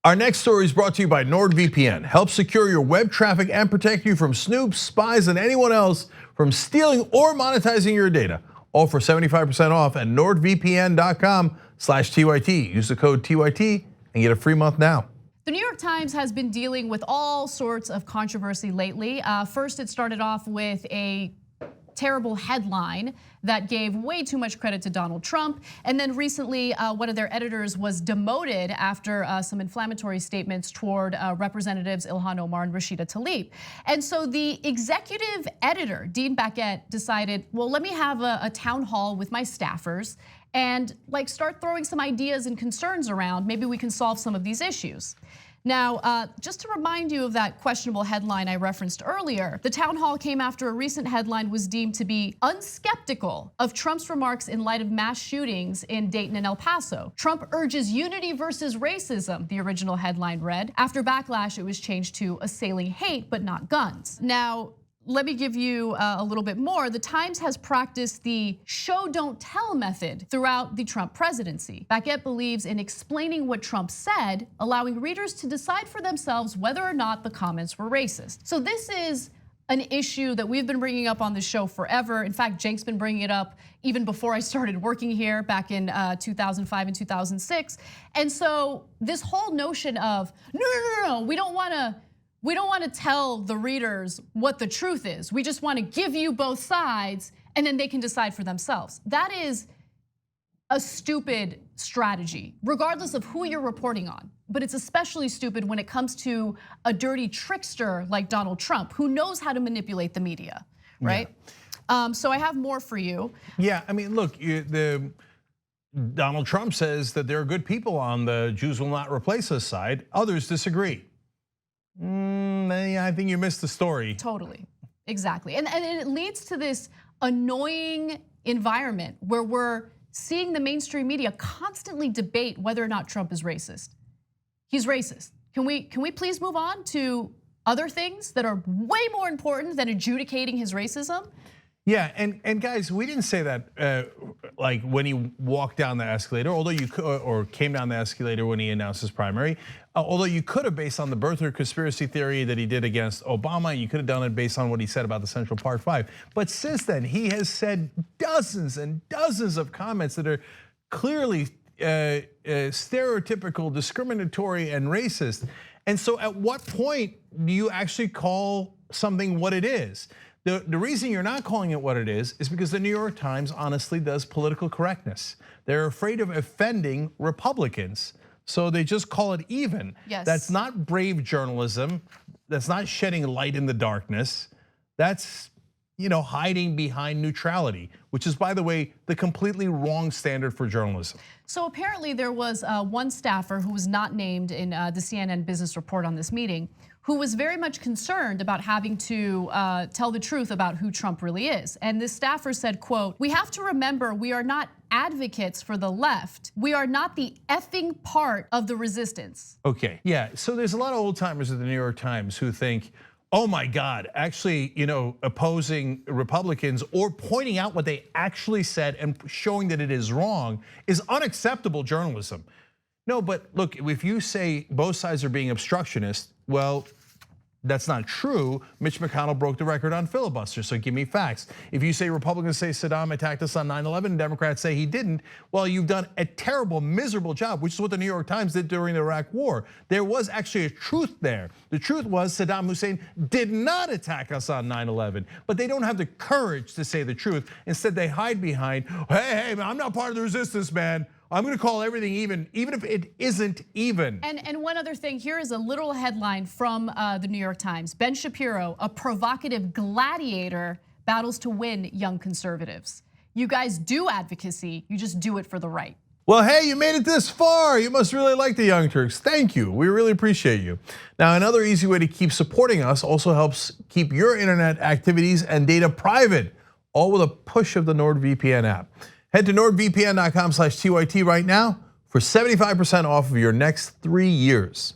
Our next story is brought to you by NordVPN. Help secure your web traffic and protect you from snoops, spies, and anyone else from stealing or monetizing your data. All for 75% off at nordvpn.com/TYT. Use the code TYT and get a free month now. The New York Times has been dealing with all sorts of controversy lately. First, it started off with a terrible headline that gave way too much credit to Donald Trump. And then recently, one of their editors was demoted after some inflammatory statements toward Representatives Ilhan Omar and Rashida Tlaib. And so the executive editor, Dean Baquet, decided, well, let me have a town hall with my staffers and start throwing some ideas and concerns around. Maybe we can solve some of these issues. Now, just to remind you of that questionable headline I referenced earlier, the town hall came after a recent headline was deemed to be unskeptical of Trump's remarks in light of mass shootings in Dayton and El Paso. Trump urges unity versus racism, the original headline read. After backlash, it was changed to assailing hate but not guns. Now, let me give you a little bit more. The Times has practiced the show don't tell method throughout the Trump presidency. Baquet believes in explaining what Trump said, allowing readers to decide for themselves whether or not the comments were racist. So this is an issue that we've been bringing up on the show forever. In fact, Cenk's been bringing it up even before I started working here back in 2005 and 2006. And so this whole notion of, no, we don't want to tell the readers what the truth is. We just want to give you both sides and then they can decide for themselves. That is a stupid strategy, regardless of who you're reporting on. But it's especially stupid when it comes to a dirty trickster like Donald Trump, who knows how to manipulate the media, right? Yeah. So I have more for you. Yeah, I mean, look, Donald Trump says that there are good people on the Jews will not replace us side. Others disagree. I think you missed the story. Totally, exactly. And it leads to this annoying environment where we're seeing the mainstream media constantly debate whether or not Trump is racist. He's racist. Can we please move on to other things that are way more important than adjudicating his racism? Yeah, and guys, we didn't say that like when he walked down the escalator, although you could, or came down the escalator when he announced his primary. Although you could have, based on the birther conspiracy theory that he did against Obama, you could have done it based on what he said about the Central Park 5. But since then, he has said dozens and dozens of comments that are clearly stereotypical, discriminatory, and racist. And so at what point do you actually call something what it is? The reason you're not calling it what it is because the New York Times honestly does political correctness. They're afraid of offending Republicans, so they just call it even. Yes. That's not brave journalism. That's not shedding light in the darkness. That's hiding behind neutrality, which is, by the way, the completely wrong standard for journalism. So apparently there was one staffer who was not named in the CNN business report on this meeting, who was very much concerned about having to tell the truth about who Trump really is. And this staffer said, quote, "We have to remember we are not advocates for the left. We are not the effing part of the resistance." Okay, yeah, so there's a lot of old timers at the New York Times who think, oh my God, actually, opposing Republicans or pointing out what they actually said and showing that it is wrong is unacceptable journalism. No, but look, if you say both sides are being obstructionist, well, that's not true. Mitch McConnell broke the record on filibuster, so give me facts. If you say Republicans say Saddam attacked us on 9/11 and Democrats say he didn't, well, you've done a terrible, miserable job, which is what the New York Times did during the Iraq War. There was actually a truth there. The truth was Saddam Hussein did not attack us on 9/11, but they don't have the courage to say the truth. Instead, they hide behind, hey, man, I'm not part of the resistance, man. I'm gonna call everything even if it isn't even. And one other thing, here is a literal headline from the New York Times. Ben Shapiro, a provocative gladiator, battles to win young conservatives. You guys do advocacy, you just do it for the right. Well, hey, you made it this far. You must really like the Young Turks. Thank you, we really appreciate you. Now, another easy way to keep supporting us also helps keep your internet activities and data private, all with a push of the NordVPN app. Head to nordvpn.com/TYT right now for 75% off of your next 3 years.